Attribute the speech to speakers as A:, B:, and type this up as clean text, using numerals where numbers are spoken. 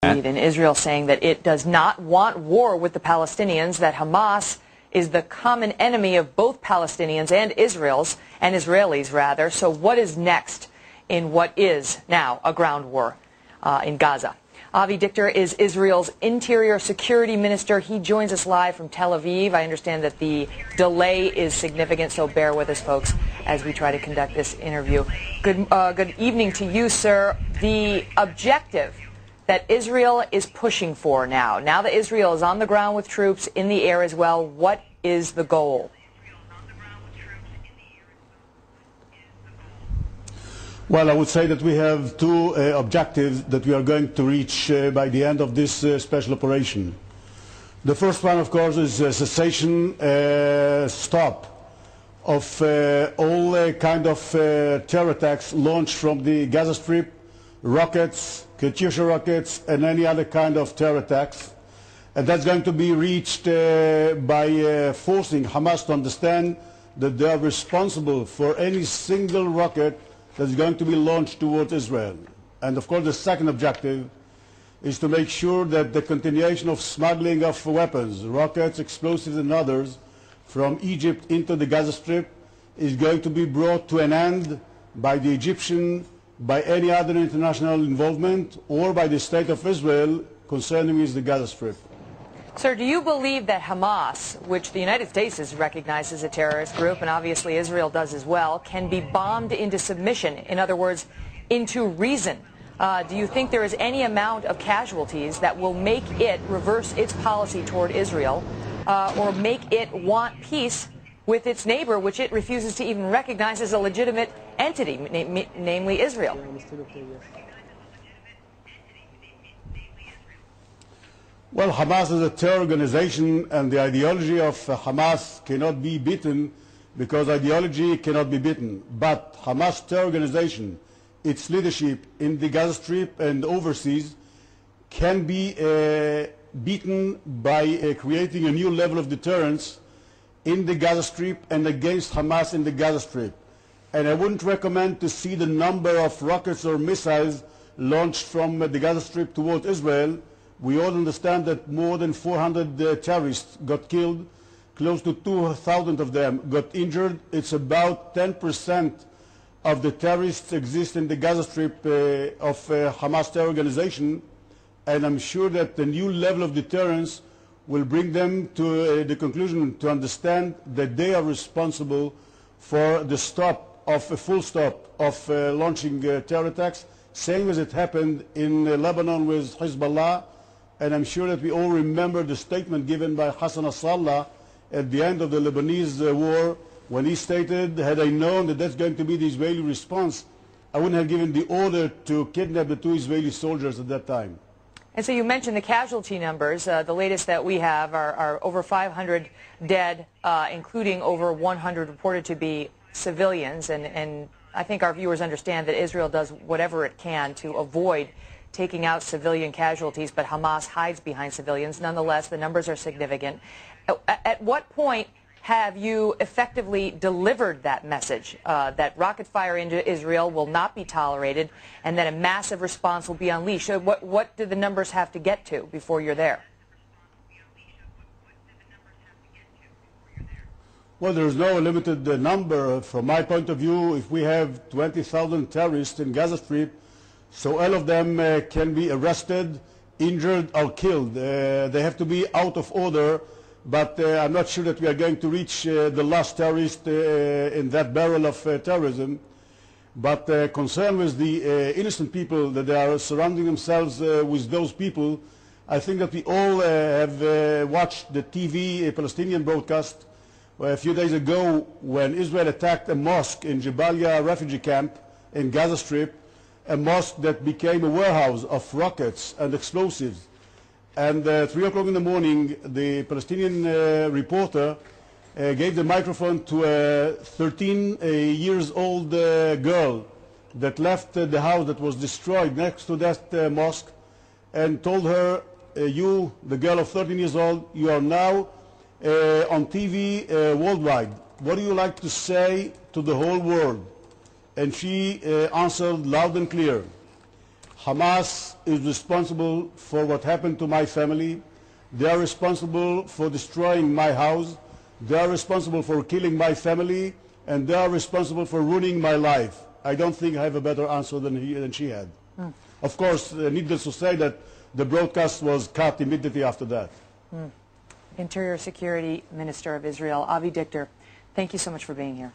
A: In Israel saying that it does not want war with the Palestinians, that Hamas is the common enemy of both Palestinians and Israelis rather. So what is next in what is now a ground war in Gaza? Avi דיכטר is Israel's Interior Security Minister. He joins us live from Tel Aviv. I understand that the delay is significant, so bear with us, folks, as we try to conduct this interview. Good evening to you, sir. The objective that Israel is pushing for now that Israel is on the ground with troops in the air as well, what is the goal?
B: Well, I would say that we have two objectives that we are going to reach by the end of this special operation. The first one, of course, is a cessation stop of all kind of terror attacks launched from the Gaza Strip, rockets, Katyusha rockets, and any other kind of terror attacks. And that's going to be reached by forcing Hamas to understand that they are responsible for any single rocket that's going to be launched towards Israel. And of course the second objective is to make sure that the continuation of smuggling of weapons, rockets, explosives and others from Egypt into the Gaza Strip is going to be brought to an end by the Egyptian, by any other international involvement, or by the State of Israel concerning the Gaza Strip.
A: Sir, do you believe that Hamas, which the United States has recognized as a terrorist group, and obviously Israel does as well, can be bombed into submission, in other words, into reason? Do you think there is any amount of casualties that will make it reverse its policy toward Israel or make it want peace with its neighbor, which it refuses to even recognize as a legitimate entity, namely Israel?
B: Well, Hamas is a terror organization, and the ideology of Hamas cannot be beaten because ideology cannot be beaten. But Hamas terror organization, its leadership in the Gaza Strip and overseas, can be beaten by creating a new level of deterrence in the Gaza Strip and against Hamas in the Gaza Strip. And I wouldn't recommend to see the number of rockets or missiles launched from the Gaza Strip towards Israel. We all understand that more than 400 terrorists got killed, close to 2,000 of them got injured. It's about 10% of the terrorists exist in the Gaza Strip of Hamas terror organization, and I'm sure that the new level of deterrence will bring them to the conclusion to understand that they are responsible for the stop of a full stop of launching terror attacks, same as it happened in Lebanon with Hezbollah. And I'm sure that we all remember the statement given by Hassan Nasrallah at the end of the Lebanese war, when he stated, had I known that that's going to be the Israeli response, I wouldn't have given the order to kidnap the 2 Israeli soldiers at that time.
A: And so you mentioned the casualty numbers. The latest that we have are over 500 dead, including over 100 reported to be civilians. And I think our viewers understand that Israel does whatever it can to avoid taking out civilian casualties, but Hamas hides behind civilians. Nonetheless, the numbers are significant. At what point have you effectively delivered that message, that rocket fire into Israel will not be tolerated and that a massive response will be unleashed? So what do the numbers have to get to before you're there?
B: Well, there's no limited number. From my point of view, if we have 20,000 terrorists in Gaza Strip, so all of them can be arrested, injured, or killed. They have to be out of order, but I'm not sure that we are going to reach the last terrorist in that barrel of terrorism. But concerned with the innocent people that they are surrounding themselves with those people, I think that we all have watched the TV Palestinian broadcast a few days ago when Israel attacked a mosque in Jabalia refugee camp in Gaza Strip, a mosque that became a warehouse of rockets and explosives. And 3 o'clock in the morning, the Palestinian reporter gave the microphone to a 13-year-old girl that left the house that was destroyed next to that mosque, and told her, you, the girl of 13 years old, you are now on TV worldwide. What do you like to say to the whole world? And she answered loud and clear, Hamas is responsible for what happened to my family. They are responsible for destroying my house. They are responsible for killing my family, and they are responsible for ruining my life. I don't think I have a better answer than she had. Of course, needless to say that the broadcast was cut immediately after that.
A: Interior Security Minister of Israel, Avi Dickter, thank you so much for being here.